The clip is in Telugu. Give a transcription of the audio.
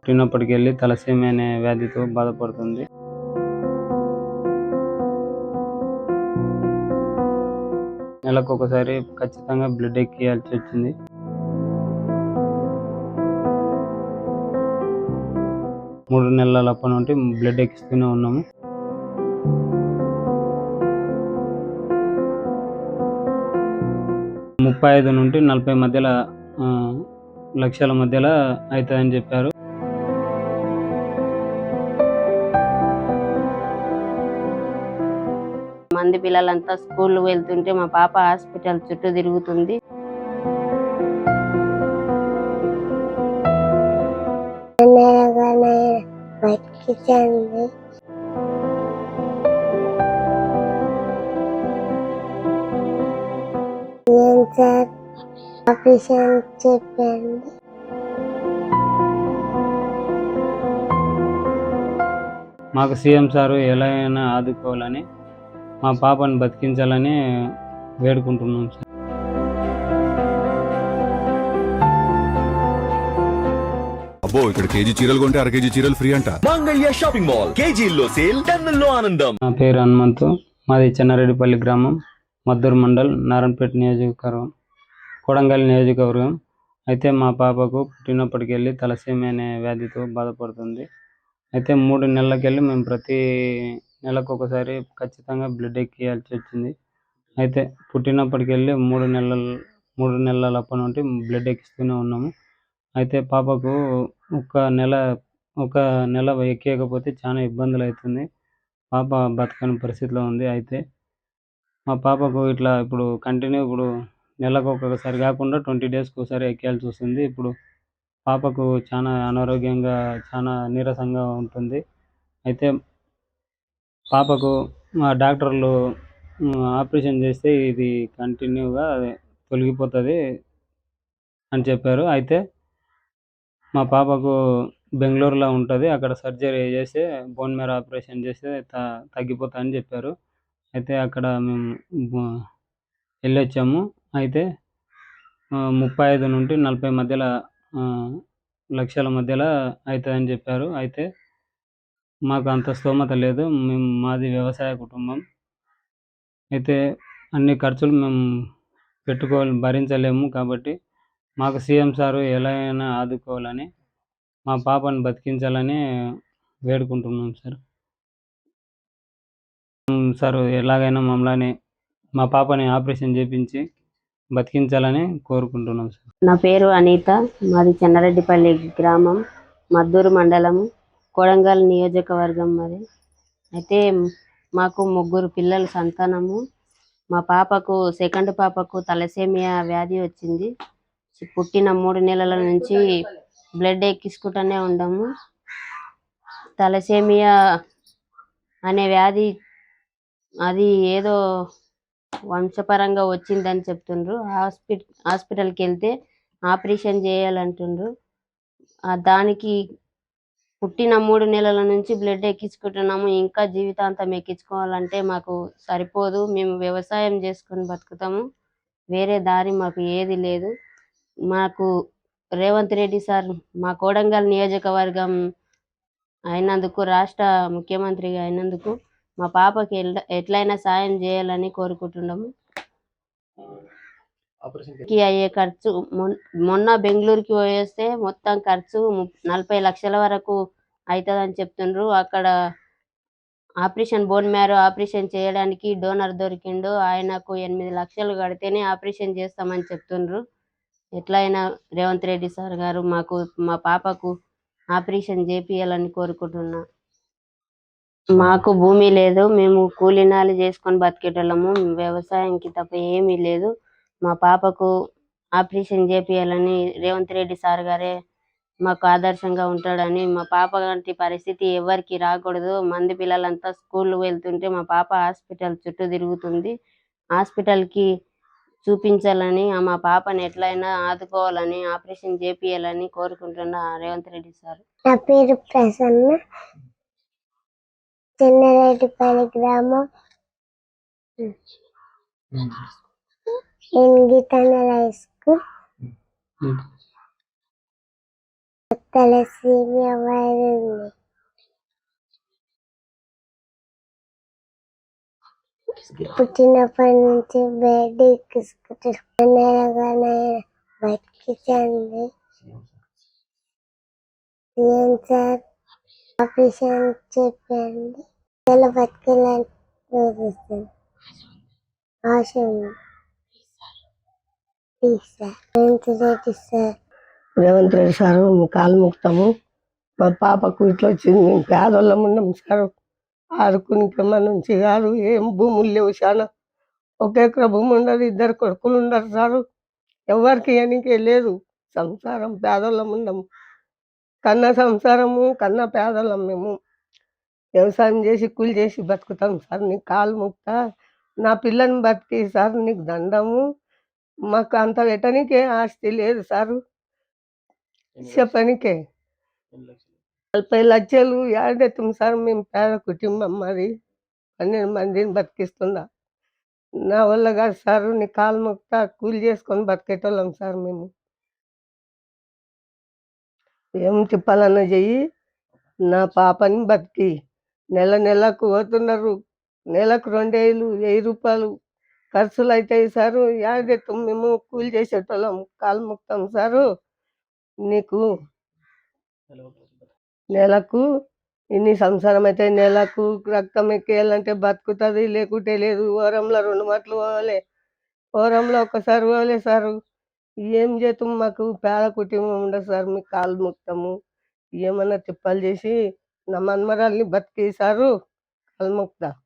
పుట్టినప్పటికెళ్ళి తలసేమియా అనే వ్యాధితో బాధపడుతుంది. నెలకొకసారి ఖచ్చితంగా బ్లడ్ ఎక్కియాల్సి వచ్చింది. మూడు నెలలప్పటి నుండి బ్లడ్ ఎక్కిస్తూనే ఉన్నాము. ₹35 నుండి ₹40 మధ్యలో లక్షల మధ్యలో అవుతుందని చెప్పారు. మంది పిల్లలంతా స్కూల్ వెళ్తుంటే మా పాప హాస్పిటల్ చుట్టూ తిరుగుతుంది. మాకు సీఎం సారు ఎలా అయినా ఆదుకోవాలని, మా పాపను బతికించాలని వేడుకుంటున్నాం సార్. అబ్బో, ఇక్కడ కేజీ చీరలు కొంటే అర కేజీ చీరలు ఫ్రీ అంట. మంగళ్య షాపింగ్ మాల్, కేజీల్లో సేల్, టన్నుల్లో ఆనందం. నా పేరు హనుమంతు, మాది చెన్నారెడ్డిపల్లి గ్రామం, మద్దూరు మండల్, నారాయణపేట నియోజకవర్గం, కొడంగల్ నియోజకవర్గం. అయితే మా పాపకు పుట్టినప్పటికెళ్ళి తలసేమియా అనే వ్యాధితో బాధపడుతుంది. అయితే 3 నెలలకెళ్ళి మేము ప్రతి నెలకొకసారి ఖచ్చితంగా బ్లడ్ ఎక్కియాల్సి వచ్చింది. అయితే పుట్టినప్పటికెళ్ళి 3 నెలలప్పటి నుండి బ్లడ్ ఎక్కిస్తూనే ఉన్నాము. అయితే పాపకు ఒక నెల ఎక్కియకపోతే చాలా ఇబ్బందులు అవుతుంది. పాప బతకని పరిస్థితిలో ఉంది. అయితే మా పాపకు ఇట్లా ఇప్పుడు కంటిన్యూ నెలకొకసారి కాకుండా 20 డేస్కి ఒకసారి ఎక్కియాల్సి వస్తుంది. ఇప్పుడు పాపకు చాలా అనారోగ్యంగా, చాలా నీరసంగా ఉంటుంది. అయితే పాపకు మా డాక్టర్లు ఆపరేషన్ చేస్తే ఇది కంటిన్యూగా తొలగిపోతుంది అని చెప్పారు. అయితే మా పాపకు బెంగళూరులో ఉంటుంది, అక్కడ సర్జరీ చేస్తే బోన్ మ్యారో ఆపరేషన్ చేస్తే తగ్గిపోతుందని చెప్పారు. అయితే అక్కడ మేము వెళ్ళొచ్చాము. అయితే 35 నుండి 40 మధ్యలో లక్షల మధ్యలో అవుతుందని చెప్పారు. అయితే మాకు అంత స్తోమత లేదు, మాది వ్యవసాయ కుటుంబం. అయితే అన్ని ఖర్చులు మేము భరించలేము. కాబట్టి మాకు సీఎం సారు ఎలా అయినా ఆదుకోవాలని, మా పాపను బతికించాలని వేడుకుంటున్నాం సార్. సార్ ఎలాగైనా మమ్మల్ని, మా పాపని ఆపరేషన్ చేయించి బతికించాలని కోరుకుంటున్నాం సార్. నా పేరు అనిత, మాది చెన్నారెడ్డిపల్లి గ్రామం, మద్దూరు మండలం, కొడంగల్ నియోజకవర్గం మాది. అయితే మాకు 3 పిల్లల సంతానము. మా పాపకు సెకండ్ పాపకు తలసేమియా వ్యాధి వచ్చింది. పుట్టిన 3 నెలల నుంచి బ్లడ్ ఎక్కించుకుంటూనే ఉన్నాము. తలసేమియా అనే వ్యాధి అది ఏదో వంశపరంగా వచ్చిందని చెప్తుండ్రు. హాస్పిటల్కి వెళ్తే ఆపరేషన్ చేయాలంటుండ్రు. దానికి పుట్టిన 3 నెలల నుంచి బ్లడ్ ఎక్కించుకుంటున్నాము. ఇంకా జీవితాంతం ఎక్కించుకోవాలంటే మాకు సరిపోదు. మేము వ్యవసాయం చేసుకొని బతుకుతాము, వేరే దారి మాకు ఏది లేదు. మాకు రేవంత్ రెడ్డి సార్ మా కొడంగల్ నియోజకవర్గం అయినందుకు, రాష్ట్ర ముఖ్యమంత్రిగా అయినందుకు మా పాపకి ఎట్లయినా సాయం చేయాలని కోరుకుంటున్నాము. అయ్యే ఖర్చు మొన్న బెంగళూరుకి పోయేస్తే మొత్తం ఖర్చు 40 లక్షల వరకు అవుతుందని చెప్తుండ్రు. అక్కడ బోన్ మ్యారో ఆపరేషన్ చేయడానికి డోనర్ దొరికిండు, ఆయనకు 8 లక్షలు కడితేనే ఆపరేషన్ చేస్తామని చెప్తుండ్రు. ఎట్లయినా రేవంత్ రెడ్డి సార్ గారు మా పాపకు ఆపరేషన్ చేపియాలని కోరుకుంటున్నా. మాకు భూమి లేదు, మేము కూలీనాలు చేసుకొని బతికేటోళ్ళము, వ్యవసాయంకి తప్ప ఏమీ లేదు. మా పాపకు ఆపరేషన్ చేపియాలని రేవంత్ రెడ్డి సార్ గారే మాకు ఆదర్శంగా ఉంటాడని, మా పాప లాంటి పరిస్థితి ఎవరికి రాకూడదు. మంది పిల్లలంతా స్కూల్ వెళ్తుంటే మా పాప హాస్పిటల్ చుట్టూ తిరుగుతుంది. హాస్పిటల్కి చూపించాలని, మా పాపని ఎట్లయినా ఆదుకోవాలని, ఆపరేషన్ చేపియాలని కోరుకుంటున్నా రేవంత్ రెడ్డి సార్. నా పేరు ప్రసన్న, చెన్నారెడ్డిపల్లి గ్రామం, Geetanjali high school. Thalassemia virus ఉంది. పుట్టినప్పటి నుంచి బయట ఎక్కించుకుంటారు. బతికించండి ఏం సార్ ఆపరేషన్ చెప్పండి ఇలా బతికేలాంటి చూపిస్తుంది. ఆశ ఉంది. Please sir Reddy sir. Revanth Reddy sir మీ కాలు ముక్తాము. మా పాపకు ఇట్లా వచ్చింది, మేము పేదోళ్ళం ఉన్నాం సారు. ఆడుకునికమ్మ నుంచి కాదు, ఏం భూములు లేవు చాలా. 1 ఎకరా భూమి ఉండదు, 2 కొడుకులు ఉండరు సారు. ఎవరికి ఎనికే లేదు. సంసారం పేదోళ్ళం ఉన్నాము. కన్న సంసారము కన్న పేదోళ్ళం మేము. వ్యవసాయం చేసి కూలి చేసి బతుకుతాం సార్. నీకు కాలు ముక్తా, నా పిల్లని బతికి సార్, నీకు దండము. మాకు అంత పెట్టనికే ఆస్తి లేదు సారు. చెప్పనికే 40 లక్షలు ఏడెత్తాం సార్. మేము పేద కుటుంబం, మరి 12 మందిని బతికిస్తుందా. నా వల్ల కాదు సారు. నీ కాలు మొక్తా, కూలి చేసుకొని బతికేటోళ్ళం సార్ మేము. ఏం చెప్పాలన్నా చెయ్యి, నా పాపని బతికి. నెలకు పోతున్నారు, నెలకు 2000 1000 ఖర్చులు అవుతాయి సారు. ఏడెత్తాం మేము, కూలి చేసేటోళ్ళం. కాలు మొక్తాం సారు. నీకు నెలకు ఇన్ని సంసారం అయితే నెలకు రక్తం ఎక్కేయాలంటే బతుకుతుంది, లేకుంటే లేదు. వారంలో 2 మాటలు పోవాలి, వారంలో ఒకసారి పోవాలి సారు. ఏం చేస్తాం, మాకు పేద కుటుంబం ఉండదు సార్. మీకు కాలు మొక్తాము, ఏమన్నా తిప్పలు చేసి నా మన్మరాల్ని బతికి సారు. కాలు మొక్తా.